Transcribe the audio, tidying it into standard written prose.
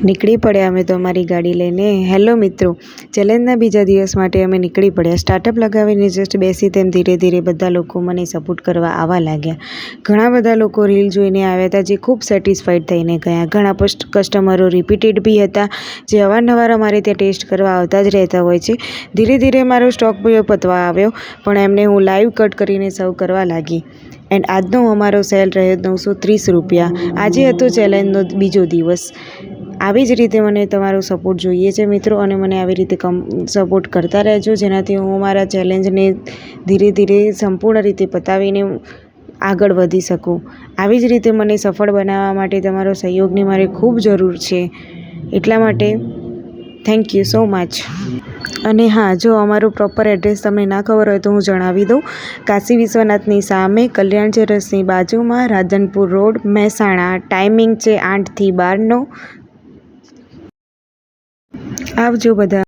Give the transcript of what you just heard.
નીકળી પડ્યા અમે તો અમારી ગાડી લઈને। હેલો મિત્રો, ચેલેન્જના બીજા દિવસ માટે અમે નીકળી પડ્યા। સ્ટાર્ટઅપ લગાવીને જસ્ટ બેસી તેમ ધીરે ધીરે બધા લોકો મને સપોર્ટ કરવા આવવા લાગ્યા। ઘણા બધા લોકો રીલ જોઈને આવ્યા હતા, જે ખૂબ સેટિસ્ફાઈડ થઈને ગયા। ઘણા કસ્ટમરો રિપીટેડ બી હતા, જે અવારનવાર અમારે ત્યાં ટેસ્ટ કરવા આવતા જ રહેતા હોય છે। ધીરે ધીરે મારો સ્ટોક પતવા આવ્યો, પણ એમને હું લાઈવ કટ કરીને સર્વ કરવા લાગી। એન્ડ આજનો અમારો સેલ રહ્યો 930 રૂપિયા। આજે હતો ચેલેન્જનો બીજો દિવસ। આવી જ રીતે મને તમારો સપોર્ટ જોઈએ છે મિત્રો, અને મને આવી રીતે સપોર્ટ કરતા રહેજો, જેનાથી હું મારા ચેલેન્જને ધીરે ધીરે સંપૂર્ણ રીતે પતાવીને આગળ વધી શકું। આવી જ રીતે મને સફળ બનાવવા માટે તમારો સહયોગની મારે ખૂબ જરૂર છે, એટલા માટે થેન્ક યુ સો મચ। અને હા, જો અમારું પ્રોપર એડ્રેસ તમને ના ખબર હોય તો હું જણાવી દઉં। કાશી વિશ્વનાથની સામે, કલ્યાણ ચરસની બાજુમાં, રાધનપુર રોડ, મહેસાણા। ટાઈમિંગ છે 8 થી 12નો। આવજો બધા।